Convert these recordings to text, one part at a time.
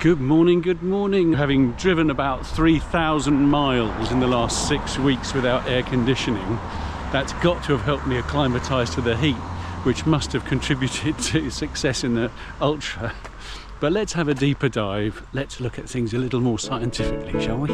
Good morning. Having driven about 3,000 miles in the last 6 weeks without air conditioning, that's got to have helped me acclimatise to the heat, which must have contributed to success in the ultra. But let's have a deeper dive. Let's look at things a little more scientifically, shall we?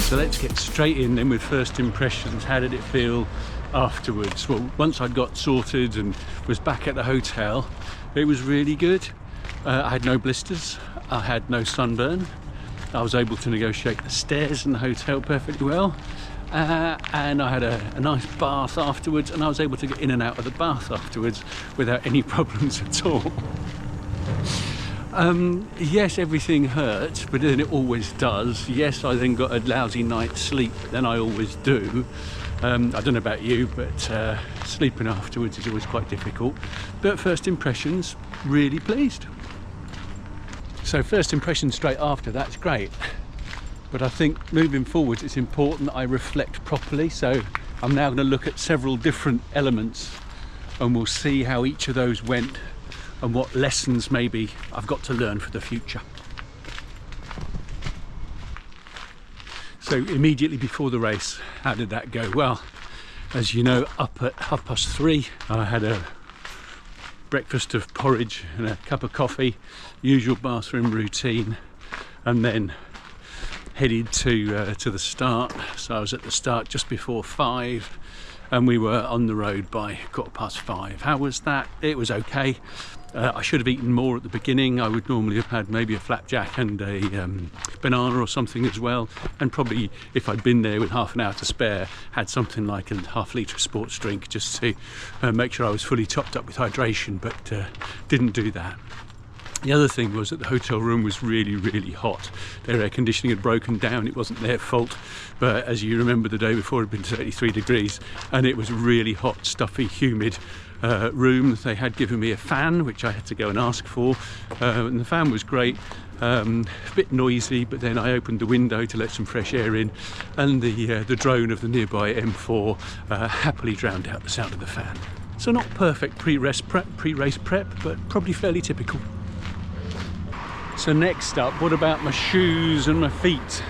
So let's get straight in then with first impressions. How did it feel afterwards? Well, once I'd got sorted and was back at the hotel, it was really good. I had no blisters, I had no sunburn. I was able to negotiate the stairs in the hotel perfectly well. And I had a nice bath afterwards, and I was able to get in and out of the bath afterwards without any problems at all. Yes, everything hurt, but then it always does. Yes, I then got a lousy night's sleep, then I always do. I don't know about you, but sleeping afterwards is always quite difficult. But first impressions, really pleased. So first impressions straight after, that's great. But I think moving forward, it's important that I reflect properly. So I'm now going to look at several different elements, and we'll see how each of those went and what lessons maybe I've got to learn for the future. So immediately before the race, how did that go? Well, as you know, up at 3:30, I had a breakfast of porridge and a cup of coffee, usual bathroom routine, and then headed to the start. So I was at the start just before 5, and we were on the road by 5:15. How was that? It was okay. I should have eaten more at the beginning. I would normally have had maybe a flapjack and a banana or something as well, and probably, if I'd been there with half an hour to spare, had something like a half litre of sports drink just to make sure I was fully topped up with hydration, but didn't do that. The other thing was that the hotel room was really, really hot. Their air conditioning had broken down. It wasn't their fault, but as you remember, the day before it had been 33 degrees, and it was really hot, stuffy, humid room. They had given me a fan, which I had to go and ask for, and the fan was great. A bit noisy, but then I opened the window to let some fresh air in, and the drone of the nearby M4 happily drowned out the sound of the fan. So not perfect pre-race prep, but probably fairly typical. So next up, what about my shoes and my feet?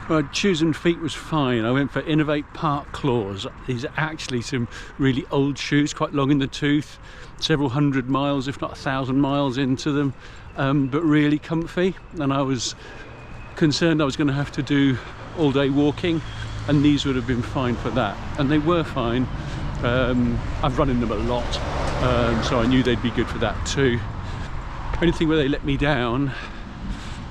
Well, shoes and feet was fine. I went for Innovate Park Claws. These are actually some really old shoes, quite long in the tooth, several hundred miles, if not 1,000 miles into them, but really comfy. And I was concerned I was going to have to do all day walking, and these would have been fine for that. And they were fine. I've run in them a lot, so I knew they'd be good for that too. Only thing where they let me down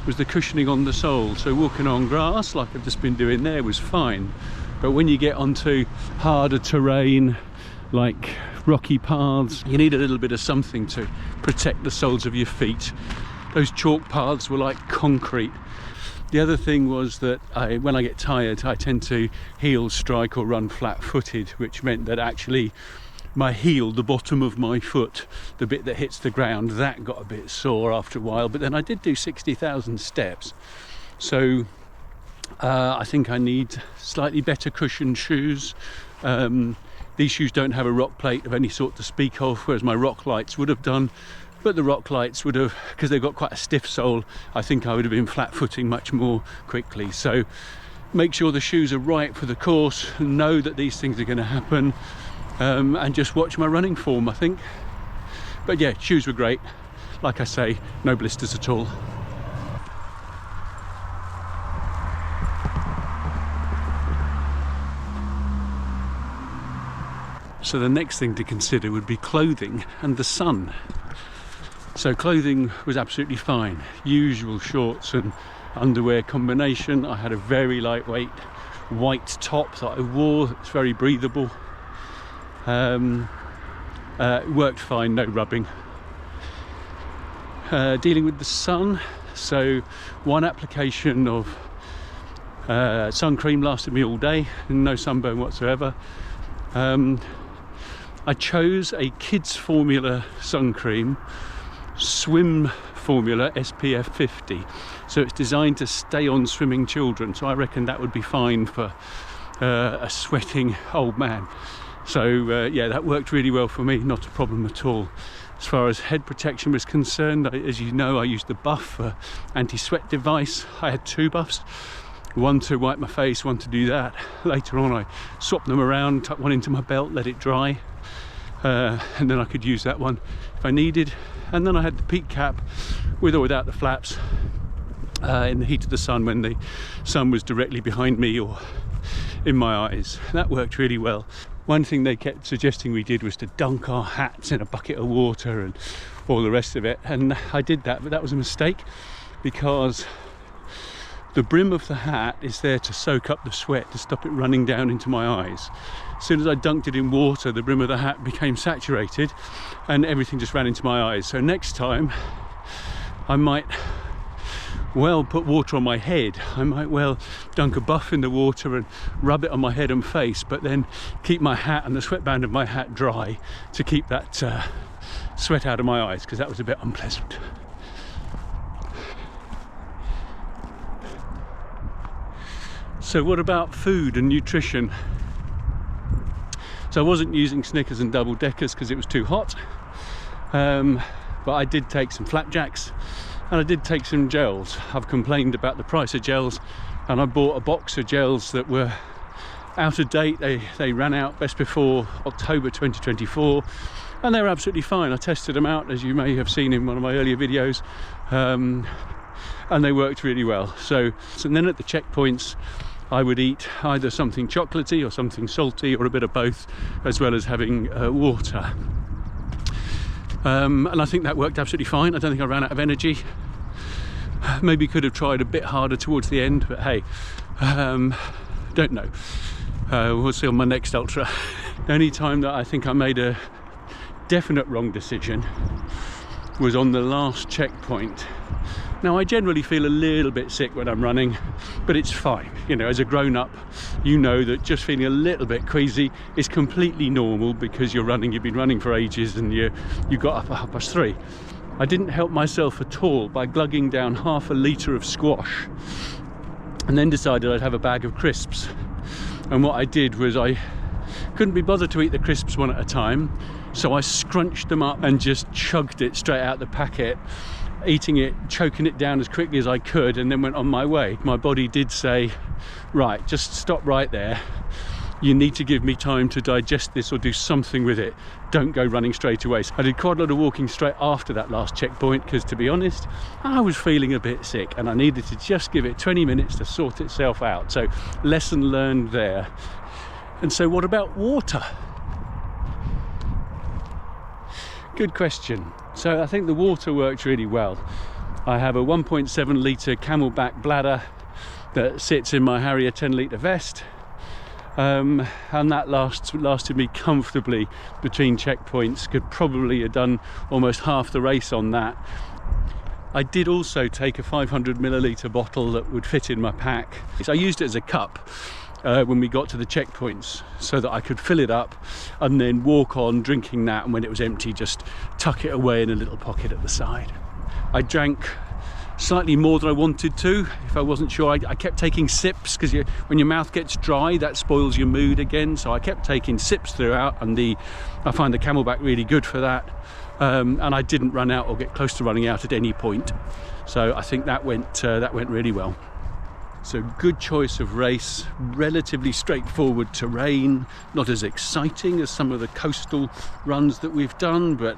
was the cushioning on the sole. So walking on grass, like I've just been doing there, was fine. But when you get onto harder terrain, like rocky paths, you need a little bit of something to protect the soles of your feet. Those chalk paths were like concrete. The other thing was that when I get tired, I tend to heel strike or run flat-footed, which meant that actually my heel, the bottom of my foot, the bit that hits the ground, that got a bit sore after a while. But then I did do 60,000 steps. So I think I need slightly better cushioned shoes. These shoes don't have a rock plate of any sort to speak of, whereas my rock lights would have done. But the rock lights would have, because they've got quite a stiff sole, I think I would have been flat-footing much more quickly. So make sure the shoes are right for the course, know that these things are going to happen, and just watch my running form, I think. But yeah, shoes were great. Like I say, no blisters at all. So the next thing to consider would be clothing and the sun. So clothing was absolutely fine. Usual shorts and underwear combination. I had a very lightweight white top that I wore. It's very breathable. It worked fine, no rubbing. Dealing with the sun. So one application of sun cream lasted me all day. No sunburn whatsoever. I chose a kids formula sun cream, swim formula SPF 50. so it's designed to stay on swimming children, so I reckon that would be fine for a sweating old man. So yeah, that worked really well for me, not a problem at all. As far as head protection was concerned, as you know, I used the buff anti-sweat device. I had 2 buffs, one to wipe my face, one to do that. Later on I swapped them around, tucked one into my belt, let it dry, and then I could use that one if I needed. And then I had the peak cap with or without the flaps in the heat of the sun, when the sun was directly behind me or in my eyes. That worked really well. One thing they kept suggesting we did was to dunk our hats in a bucket of water and all the rest of it, and I did that, but that was a mistake, because the brim of the hat is there to soak up the sweat, to stop it running down into my eyes. As soon as I dunked it in water, the brim of the hat became saturated and everything just ran into my eyes. So next time I might well put water on my head. I might well dunk a buff in the water and rub it on my head and face, but then keep my hat and the sweatband of my hat dry to keep that sweat out of my eyes, because that was a bit unpleasant. So what about food and nutrition? So I wasn't using Snickers and double deckers because it was too hot, but I did take some flapjacks and I did take some gels. I've complained about the price of gels, and I bought a box of gels that were out of date. They ran out best before October 2024, and they were absolutely fine. I tested them out, as you may have seen in one of my earlier videos, and they worked really well. So then at the checkpoints I would eat either something chocolatey or something salty, or a bit of both, as well as having water. And I think that worked absolutely fine. I don't think I ran out of energy. Maybe could have tried a bit harder towards the end, but hey, don't know. We'll see on my next ultra. The only time that I think I made a definite wrong decision was on the last checkpoint. Now, I generally feel a little bit sick when I'm running, but it's fine. You know, as a grown-up, you know that just feeling a little bit queasy is completely normal, because you're running, you've been running for ages, and you got up at 3:30. I didn't help myself at all by glugging down half a litre of squash, and then decided I'd have a bag of crisps. And what I did was, I couldn't be bothered to eat the crisps one at a time, so I scrunched them up and just chugged it straight out the packet, eating it, choking it down as quickly as I could, and then went on my way. My body did say, right, just stop right there. You need to give me time to digest this or do something with it. Don't go running straight away. So I did quite a lot of walking straight after that last checkpoint, because to be honest, I was feeling a bit sick and I needed to just give it 20 minutes to sort itself out. So lesson learned there. And so what about water? Good question. So I think the water worked really well. I have a 1.7 litre Camelback bladder that sits in my Harrier 10 litre vest, and that lasted me comfortably between checkpoints. Could probably have done almost half the race on that. I did also take a 500 millilitre bottle that would fit in my pack. So I used it as a cup when we got to the checkpoints, so that I could fill it up and then walk on drinking that, and when it was empty, just tuck it away in a little pocket at the side. I drank slightly more than I wanted to. If I wasn't sure, I kept taking sips, because when your mouth gets dry, that spoils your mood again. So I kept taking sips throughout, and I find the Camelback really good for that. And I didn't run out or get close to running out at any point. So I think that went really well. So good choice of race, relatively straightforward terrain, not as exciting as some of the coastal runs that we've done, but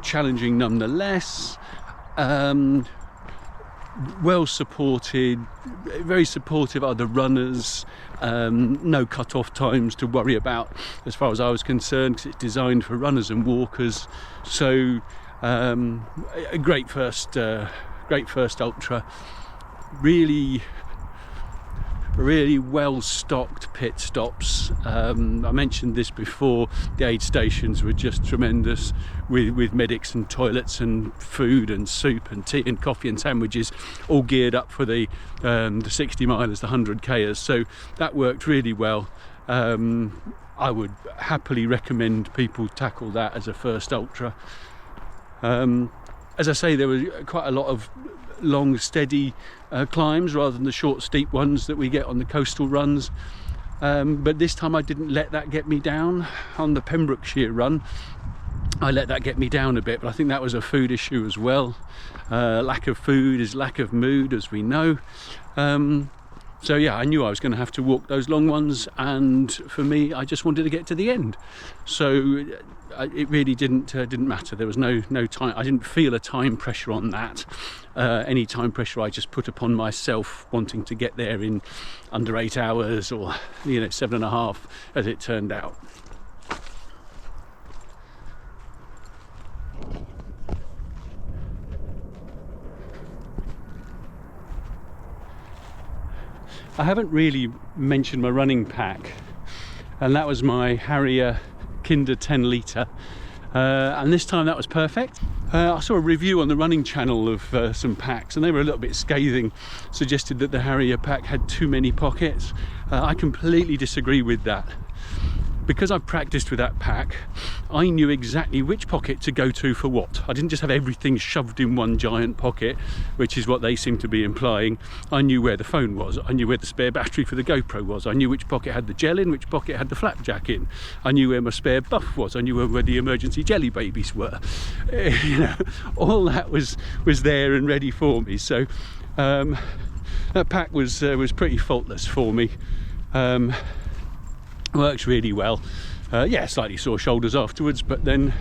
challenging nonetheless. Well supported, very supportive are the runners, no cut-off times to worry about as far as I was concerned, because it's designed for runners and walkers. So a great first ultra. Really well stocked pit stops. I mentioned this before, the aid stations were just tremendous, with medics and toilets and food and soup and tea and coffee and sandwiches, all geared up for the 60 milers, the 100 kers. So that worked really well. I would happily recommend people tackle that as a first ultra. As I say, there was quite a lot of long steady climbs rather than the short steep ones that we get on the coastal runs. But this time I didn't let that get me down. On the Pembrokeshire run I let that get me down a bit, but I think that was a food issue as well. Lack of food is lack of mood, as we know. So yeah, I knew I was going to have to walk those long ones, and for me, I just wanted to get to the end. So it really didn't matter. There was no time. I didn't feel a time pressure on that. Any time pressure I just put upon myself, wanting to get there in under 8 hours, or 7.5, as it turned out. I haven't really mentioned my running pack, and that was my Harrier Kinder 10 litre, and this time that was perfect. I saw a review on the running channel of some packs, and they were a little bit scathing, suggested that the Harrier pack had too many pockets. I completely disagree with that. Because I've practiced with that pack, I knew exactly which pocket to go to for what. I didn't just have everything shoved in one giant pocket, which is what they seem to be implying. I knew where the phone was. I knew where the spare battery for the GoPro was. I knew which pocket had the gel in, which pocket had the flapjack in. I knew where my spare buff was. I knew where the emergency jelly babies were. All that was there and ready for me. So that pack was pretty faultless for me. Works really well. Yeah, slightly sore shoulders afterwards, but then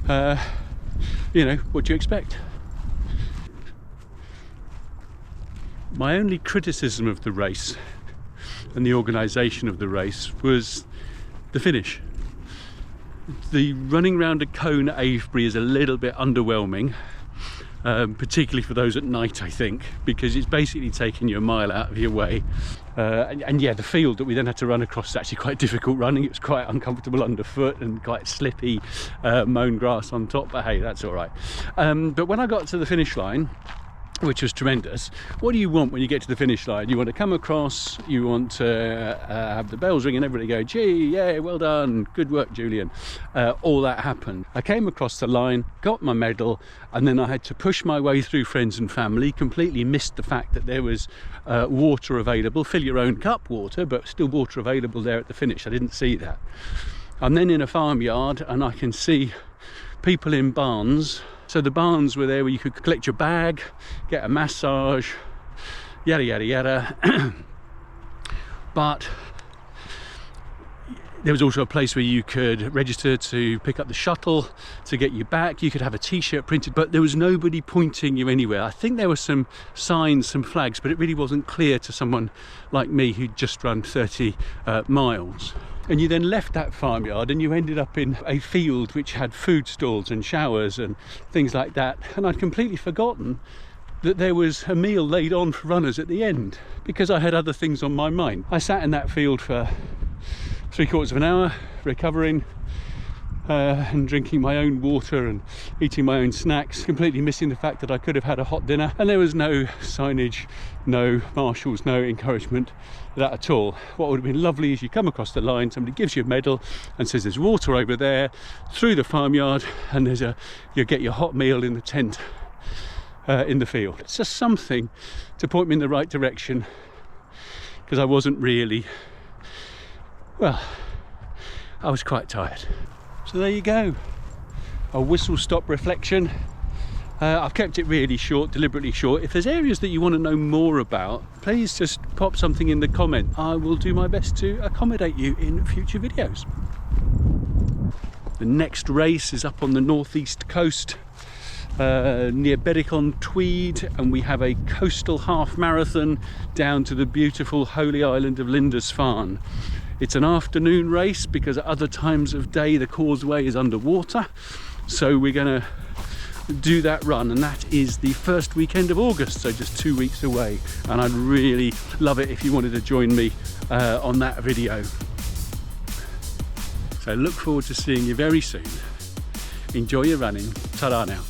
what do you expect? My only criticism of the race and the organisation of the race was the finish. The running round a cone at Avebury is a little bit underwhelming, particularly for those at night, I think, because it's basically taking you a mile out of your way. And yeah, the field that we then had to run across is actually quite difficult running. It was quite uncomfortable underfoot and quite slippy, mown grass on top, but hey, that's all right. But when I got to the finish line, which was tremendous, what do you want when you get to the finish line? You want to come across, you want to have the bells ring and everybody go, gee, yeah, well done, good work, Julian. All that happened. I came across the line, got my medal, and then I had to push my way through friends and family, completely missed the fact that there was water available, fill your own cup water, but still water available there at the finish. I didn't see that. I'm then in a farmyard and I can see people in barns. So the barns were there where you could collect your bag, get a massage, yada yada yada. But there was also a place where you could register to pick up the shuttle to get you back. You could have a t-shirt printed, but there was nobody pointing you anywhere. I think there were some signs, some flags, but it really wasn't clear to someone like me who'd just run 30 miles. And you then left that farmyard and you ended up in a field which had food stalls and showers and things like that. And I'd completely forgotten that there was a meal laid on for runners at the end, because I had other things on my mind. I sat in that field for 3/4 of an hour, recovering and drinking my own water and eating my own snacks, completely missing the fact that I could have had a hot dinner. And there was no signage, no marshals, no encouragement, that at all. What would have been lovely is you come across the line, somebody gives you a medal and says there's water over there through the farmyard, and you get your hot meal in the tent in the field. It's just something to point me in the right direction, because I wasn't really, well, I was quite tired. So there you go, a whistle-stop reflection. I've kept it really short, deliberately short. If there's areas that you want to know more about, please just pop something in the comment. I will do my best to accommodate you in future videos. The next race is up on the northeast coast, near Berwick-on-Tweed, and we have a coastal half marathon down to the beautiful holy island of Lindisfarne. It's an afternoon race because at other times of day the causeway is underwater, so we're going to do that run, and that is the first weekend of August, so just 2 weeks away, and I'd really love it if you wanted to join me on that video. So look forward to seeing you very soon. Enjoy your running. Ta-ra now.